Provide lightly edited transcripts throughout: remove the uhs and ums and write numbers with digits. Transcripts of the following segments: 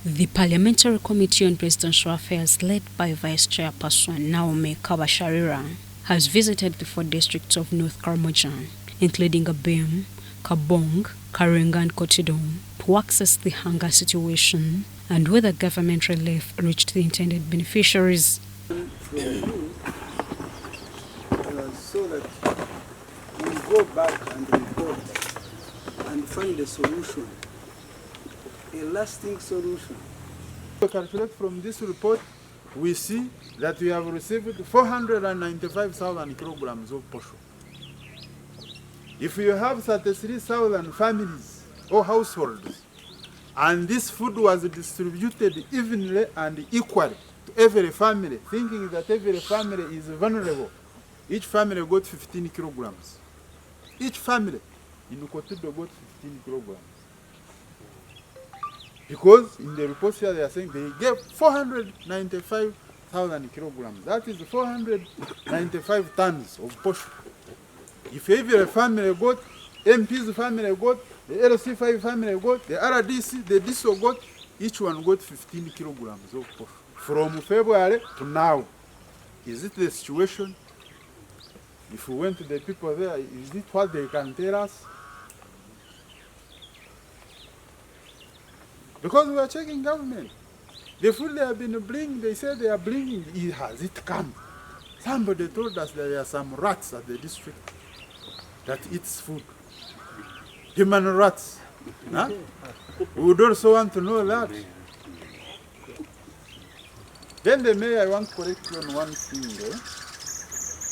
The Parliamentary Committee on Presidential Affairs, led by Vice Chairperson Naomi Kabasharira, has visited the 4 districts of North Karamoja, including Abim, Kabong, Karenga and Kotidong, to access the hunger situation and whether government relief reached the intended beneficiaries. So that we go back and report and find a solution, a lasting solution. To calculate from this report, we see that we have received 495,000 kilograms of posho. If you have 33,000 families or households, and this food was distributed evenly and equally to every family, thinking that every family is vulnerable, each family got 15 kilograms. Each family in Kotido got 15 kilograms. Because in the reports here they are saying they gave 495,000 kilograms. That is 495 tons of posho. If every family got, MP's family got, the LC5 family got, the RDC, the DISO got, each one got 15 kilograms of posho. From February to now, is it the situation? If we went to the people there, is it what they can tell us? Because we are checking government. The food they have been bringing, they say they are bringing, has it come? Somebody told us that there are some rats at the district that eats food. Human rats. Huh? We would also want to know that. Then the mayor, I want to correct you on one thing.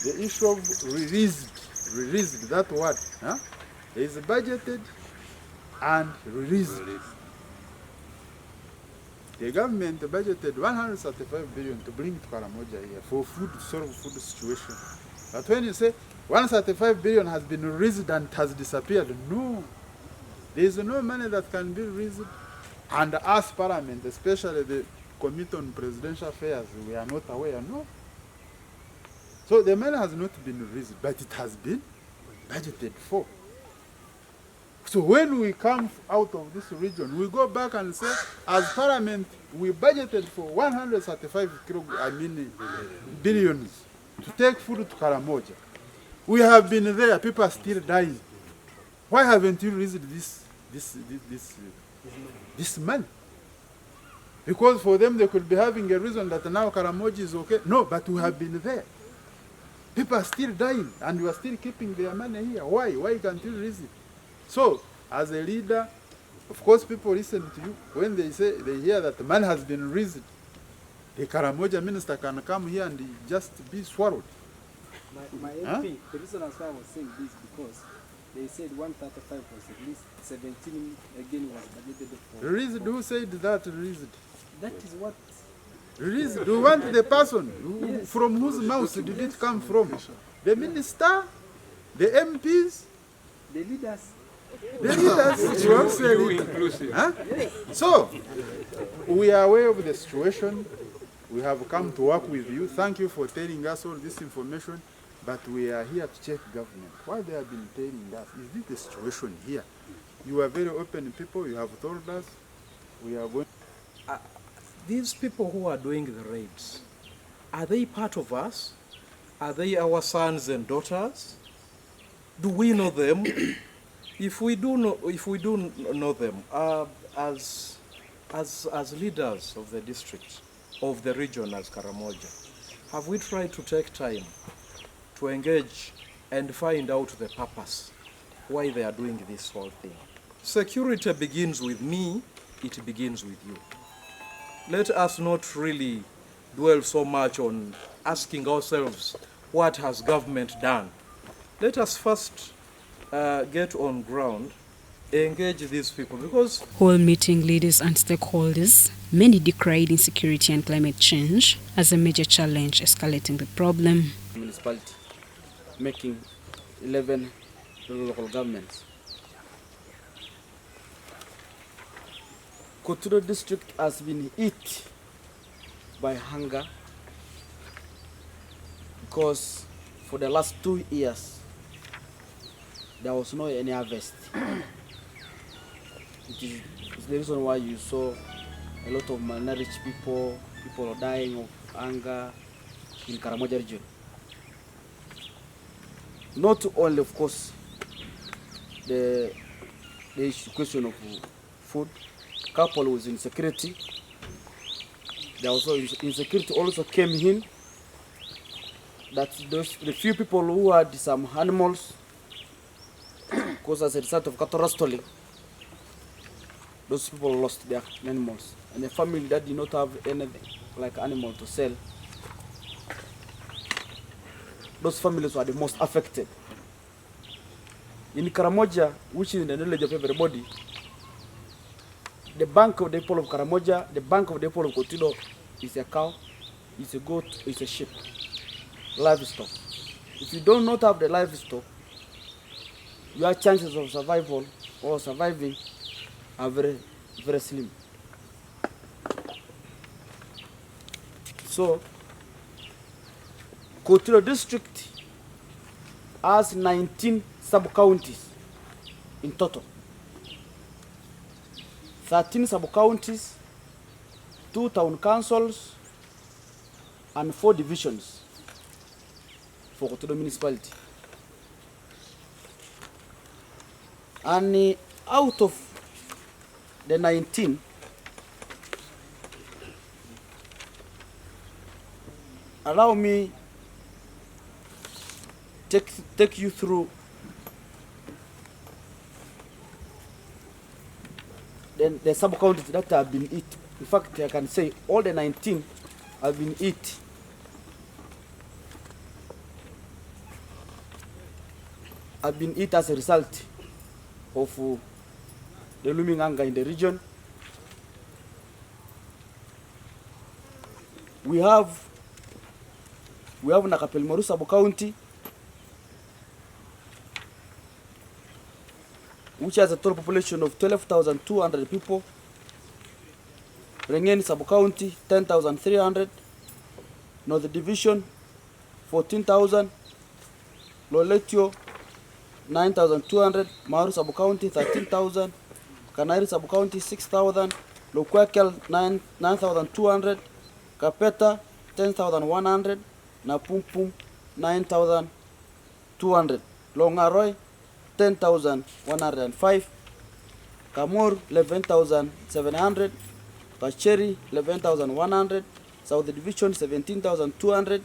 The issue of released, that word. Huh? There is budgeted and released. The government budgeted 135 billion to bring to Karamoja here for food, to solve food situation. But when you say 135 billion has been released and has disappeared, no. There is no money that can be released. And as Parliament, especially the Committee on Presidential Affairs, we are not aware, no. So the money has not been released, but it has been budgeted for. So when we come out of this region, we go back and say, as Parliament, we budgeted for 135 billions to take food to Karamoja. We have been there, people are still dying. Why haven't you released this money? Because for them, they could be having a reason that now Karamoja is okay. No, but we have been there. People are still dying, and we are still keeping their money here. Why? Why can't you release it? So, as a leader, of course, people listen to you when they say they hear that the man has been released. The Karamoja minister can come here and just be swallowed. My MP, the reason as why I was saying this because they said 135 was released, 17 again was budgeted for. Released? Who said that released? That is what. Released? Do you want the person? Yes. From whose mouth did it come from? The minister? The MPs? The leaders. The leaders, you have said it. Huh? Yes. So, we are aware of the situation. We have come to work with you. Thank you for telling us all this information. But we are here to check government. What they have been telling us, is this the situation here? You are very open people. You have told us. We are going. These people who are doing the raids, are they part of us? Are they our sons and daughters? Do we know them? If we do know them, as leaders of the district, of the region as Karamoja, have we tried to take time to engage and find out the purpose why they are doing this whole thing? Security begins with me, it begins with you. Let us not really dwell so much on asking ourselves, what has government done? Let us first get on ground, engage these people, because... Whole meeting leaders and stakeholders, many decried insecurity and climate change as a major challenge escalating the problem. Municipality making 11 local governments. Koturo district has been hit by hunger because for the last 2 years there was no any harvest. it's the reason why you saw a lot of malnourished people are dying of hunger in Karamoja region. Not only, of course, the question of food, coupled with insecurity. There also insecurity also came in, that the few people who had some animals, because as a result of cattle rustling, those people lost their animals. And the family that did not have anything like animal to sell, those families were the most affected. In Karamoja, which is in the knowledge of everybody, the bank of the people of Karamoja, the bank of the people of Kotido is a cow, is a goat, is a sheep, livestock. If you do not have the livestock, your chances of survival or surviving are very, very slim. So, Kotido district has 19 sub-counties in total. 13 sub-counties, 2 town councils, and 4 divisions for Kotido municipality. And out of the 19, allow me take you through the sub-counties that have been hit. In fact, I can say all the 19 have been hit. Have been hit as a result of the looming hunger in the region. We have Nakapelmoru sub-county, which has a total population of 12,200 people. Rengeni sub-county, 10,300. North Division, 14,000. Loletio, 9,200. Maru sub-county, 13,000. Kanari sub-county, 6,000. Lokwakel, 9,200. Kapeta, 10,100. Napumpum, 9,200. Longaroy, 10,105. Kamur, 11,700. Pacheri, 11,100. South Division, 17,200.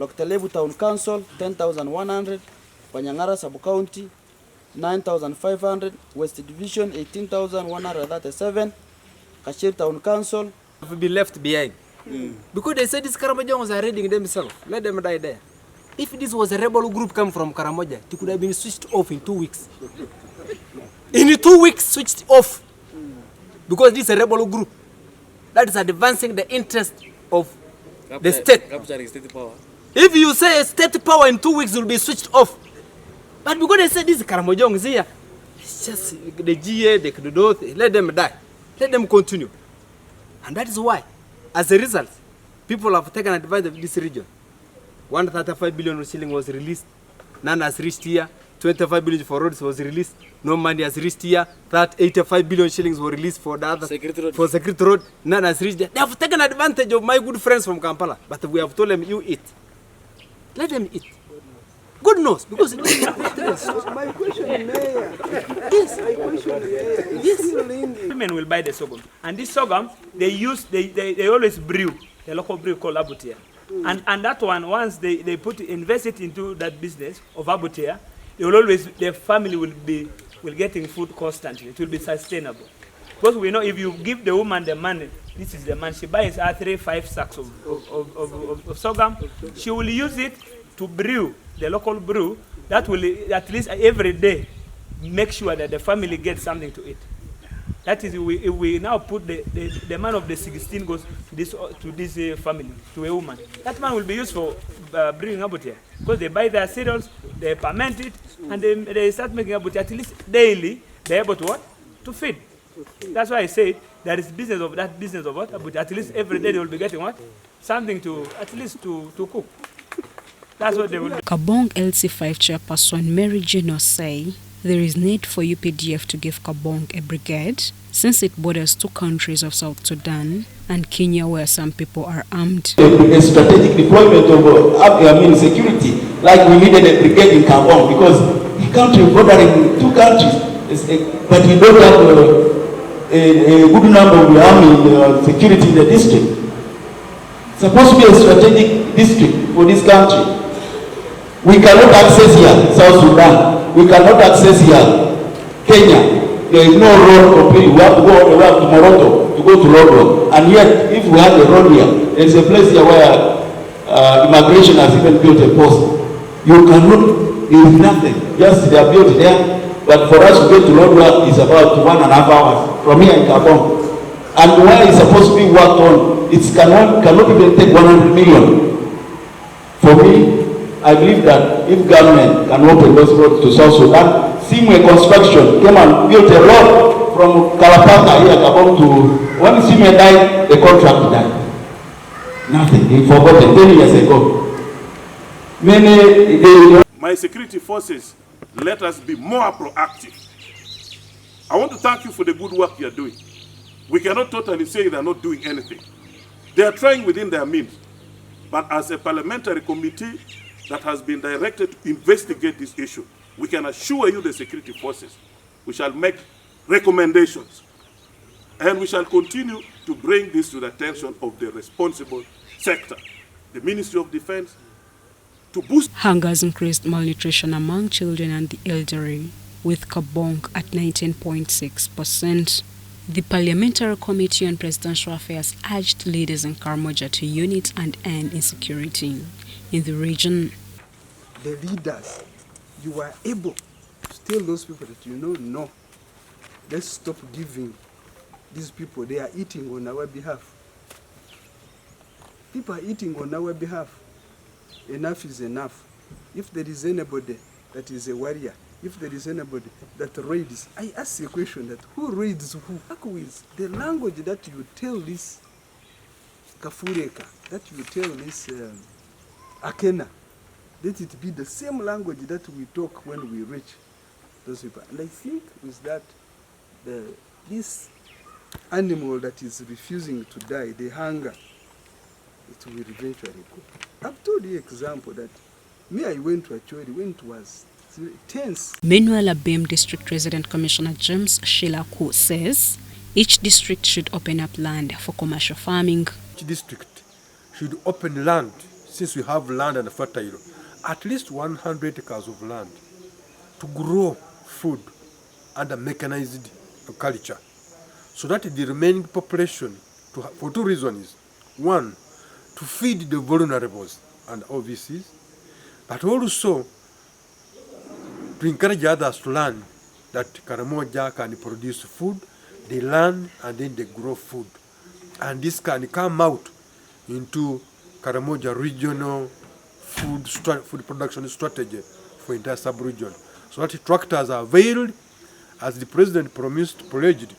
Loktalebu Town Council, 10,100. Panyangara Sub-County, 9,500. West Division, 18,137. Kashiri Town Council. Have been left behind. Because they said these Karamojans are reading themselves. Let them die there. If this was a rebel group come from Karamoja, it could have been switched off in 2 weeks. In 2 weeks, switched off. Because this is a rebel group that is advancing the interest of the state. Capturing state power. If you say state power in 2 weeks, it will be switched off. But because they said this Karamojans here, it's just the GA, the Kudoth, let them die. Let them continue. And that is why, as a result, people have taken advantage of this region. 135 billion shilling was released. None has reached here. 25 billion for roads was released. No money has reached here. That 85 billion shillings were released for the other for Security Road. None has reached there. They have taken advantage of my good friends from Kampala. But we have told them, you eat. Let them eat. God knows, because My question, Mayor. Yes, my question, Mayor. Yes. Women will buy the sorghum, and this sorghum they always brew the local brew called abutia, and that one once they invest it into that business of abutia, the family will getting food constantly. It will be sustainable, because we know if you give the woman the money, this is the man, she buys 3-5 sacks of sorghum, she will use it to brew the local brew that will at least every day make sure that the family gets something to eat. That is, if we now put the man of the 16 goes to this family, to a woman, that man will be used for brewing abutia, because they buy their cereals, they ferment it, and they start making abutia. At least daily, they're able to what? To feed. That's why I say there is business of what? Abutia. At least every day they will be getting what? Something to, at least to cook. That's what they will do. Kabong LC5 chairperson Mary Gino say there is need for UPDF to give Kabong a brigade, since it borders two countries of South Sudan and Kenya, where some people are armed. A strategic deployment of security, like we needed a brigade in Kabong, because the country bordering two countries, but we don't have a good number of the army security in the district. It's supposed to be a strategic district for this country. We cannot access here South Sudan. We cannot access here Kenya. There is no road completely. We have to go all the way up to Morocco to go to London. And yet, if we have a road here, there's a place here where immigration has even built a post. You cannot, there is nothing. Just they are built there. But for us to get to London is about 1.5 hours from here in Gabon. And where it's supposed to be worked on, it cannot even take 100 million. For me, I believe that if government can open those roads to South Sudan, Simwe Construction came and built a road from Kalapaka here Gabon to, when Simwe died, the contract died. Nothing, they forgot it 10 years ago. My security forces, let us be more proactive. I want to thank you for the good work you are doing. We cannot totally say they are not doing anything. They are trying within their means. But as a parliamentary committee that has been directed to investigate this issue, we can assure you, the security forces, we shall make recommendations. And we shall continue to bring this to the attention of the responsible sector, the Ministry of Defense, to boost. Hunger has increased malnutrition among children and the elderly, with Kabong at 19.6%. The Parliamentary Committee on Presidential Affairs urged leaders in Karamoja to unite and end insecurity in the region. The leaders, you are able to tell those people that no, let's stop giving these people, they are eating on our behalf. People are eating on our behalf. Enough is enough. If there is anybody that is a warrior, if there is anybody that raids, I ask a question that who raids who? The language that you tell this Kafureka, that you tell this Akena, let it be the same language that we talk when we reach those people. And I think with that, this animal that is refusing to die, the hunger, it will eventually go. I've told you example that I went to Acholi when it was tense. Meanwhile, Abim District Resident Commissioner James Shilaku says each district should open up land for commercial farming. Each district should open land, since we have land and fertile, at least 100 acres of land to grow food under mechanized culture, so that the remaining population, for two reasons. One, to feed the vulnerables and OVCs, but also to encourage others to learn that Karamoja can produce food, they learn and then they grow food. And this can come out into Karamoja regional food production strategy for entire sub-region. So that tractors are availed, as the president pledged,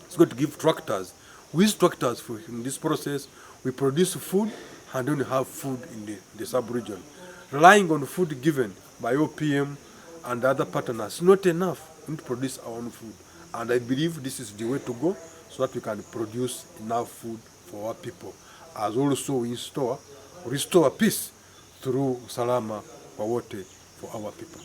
it's going to give tractors. With tractors in this process, we produce food and then have food in the sub-region. Relying on food given by OPM and other partners is not enough. We need to produce our own food. And I believe this is the way to go, so that we can produce enough food for our people. As also we restore peace through Salama Wawote for our people.